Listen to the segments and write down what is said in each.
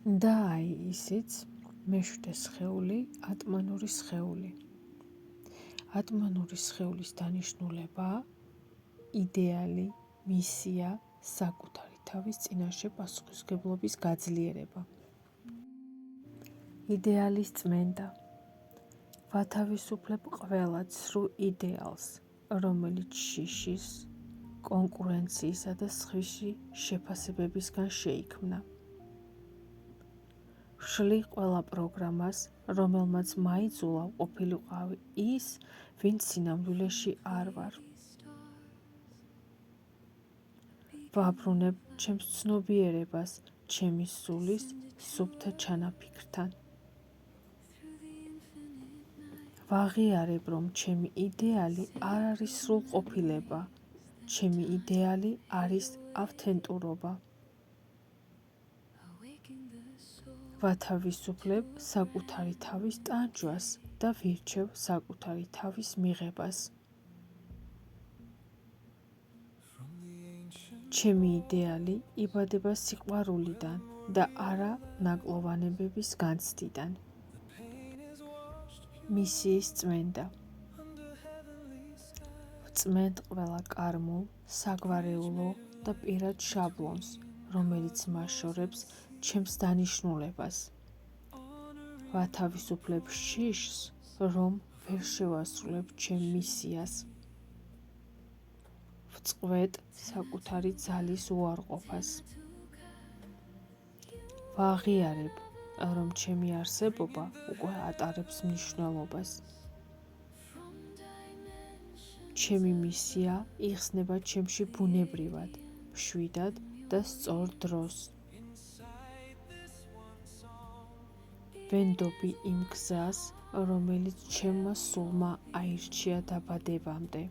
და აი ისიც მეშვიდე სხეული ატმანური სხეული. ატმანური სხეულის დანიშნულებაა იდეალი, მისია, საკუთარი თავის წინაშე პასუხისმგებლობის გაძლიერება. იდეალის წმენდა. ვათავისუფლებ ყველა ცრუ იდეალს, რომელიც შიშის, კონკურენციისა და სხვისი შეფასებებისგან შეიქმნა. ვშლი ყველა პროგრამას, რომელმაც მაიძულა ყოფილიყავი ის, ვინც სინამდვილეში არ ვარ. ვაბრუნებ ჩემს ცნობიერებას, ჩემი სულის სუფთა ჩანაფიქრთან. ვაღიარებ, რომ ჩემი იდეალი არ არის სრულყოფილება, ჩემი იდეალი არის ავთენტურობა. ვათავისუფლებ საკუთარი თავის ტანჯვას და ვირჩევ საკუთარი თავის მიღებას. ჩემი იდეალი იბადება სიყვარულიდან და არა ნაკლოვანებების განცდიდან. მისიის წმენდა. ვწმენდ ყველა კარმულ, საგვარეულო და პირად შაბლონს, რომელიც მაშორებს ჩემს დანიშნულებას. ვათავისუფლებ შიშს, რომ ვერ შევასრულებ ჩემ მისიას. ვწყვეტ საკუთარი ძალის უარყოფას. ვაღიარებ, რომ ჩემი არსებობა უკვე ატარებს მნიშვნელობას. ჩემი მისია იხსნება ჩემში ბუნებრივად, მშვიდად და სწორ დროს. ვენდობი იმ გზას, რომელიც ჩემმა სულმა აირჩია დაბადებამდე.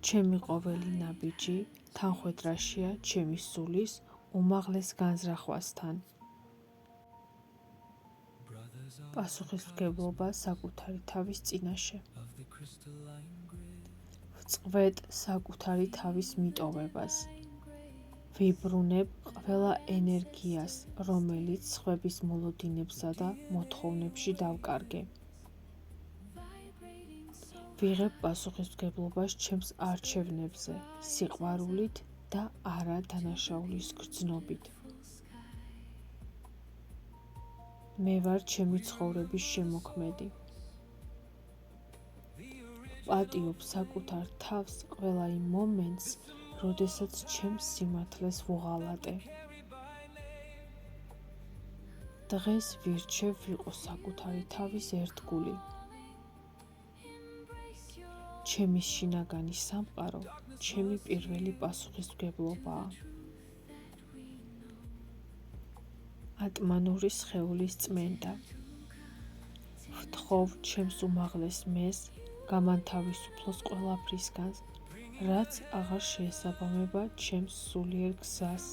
ჩემი ყოველი ნაბიჯი თანხვედრაშია ჩემი სულის უმაღლეს განზრახვასთან. პასუხისმგებლობა საკუთარი თავის წინაშე. ვწყვეტ საკუთარი თავის მიტოვებას. ვიბრუნებ ყველა ენერგიას, რომელიც სხვების მოლოდინებსა და მოთხოვნებში დავკარგე. ვიღებ პასუხისმგებლობას ჩემს არჩევნებზე, სიყვარულით და არა დანაშაულის გრძნობით. მე ვარ ჩემი ცხოვრების შემოქმედი. ვპატიობ საკუთარ თავს ყველა იმ მომენტს, როდესაც ჩემს სიმართლეს ვუღალატე. დღეს ვირჩევ ვიყო საკუთარი თავის ერთგული. ჩემი შინაგანი სამყარო ჩემი პირველი პასუხისმგებლობაა. ატმანური სხეულის წმენდა. ვთხოვ ჩემს უმაღლეს მეს გამანთავისუფლოს ყველაფრისგან, რაც აღარ შეესაბამება ჩემს სულიერ გზას.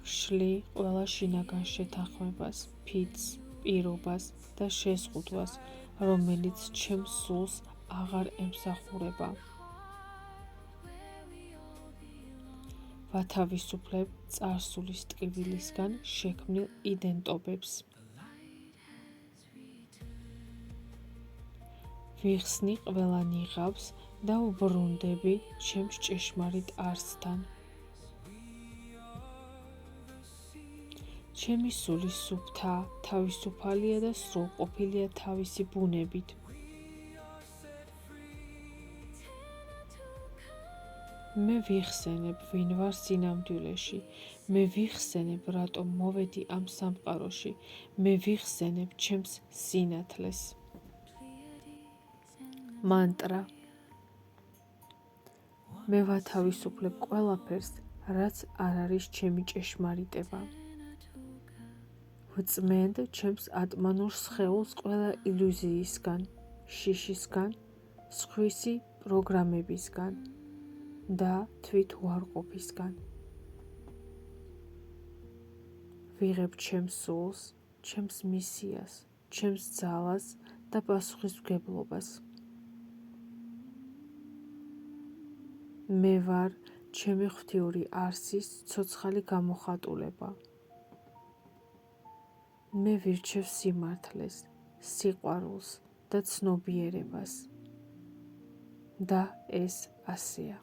ვშლი ყველა შინაგან შეთანხმებას, ფიცს, პირობას და შეზღუდვას, რომელიც ჩემს სულს აღარ ემსახურება. ვათავისუფლებ წარსულის ტკივილისგან შექმნილ იდენტობებს. ვიხსნი ყველა ნიღაბს და ვბრუნდები ჩემს ჭეშმარიტ არსთან. ჩემი სული სუფთაა, თავისუფალია და სრულყოფილია თავისი ბუნებით. მე ვიხსენებ, ვინ ვარ სინამდვილეში. მე ვიხსენებ, რატომ მოვედი ამ სამყაროში. მე ვიხსენებ ჩემს სინათლეს. მანტრა. მე ვათავისუფლებ ყველაფერს, რაც არ არის ჩემი ჭეშმარიტება. ვწმენდ ჩემს ატმანურ სხეულს ყველა ილუზიისგან, შიშისგან, სხვისი პროგრამებისგან და თვითუარყოფისგან. ვიღებ ჩემს სულს, ჩემს მისიას, ჩემს ძალას და პასუხისმგებლობას. მე ვარ ჩემი ღვთიური არსის ცოცხალი გამოხატულება. მე ვირჩევ სიმართლეს, სიყვარულს და ცნობიერებას. და ეს ასეა.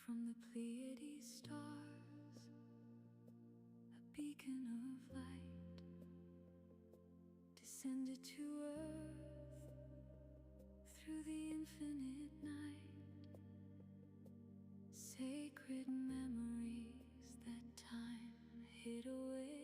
From the Pleiades stars, a beacon of light descended to earth through the infinite night. Sacred memories that time hid away.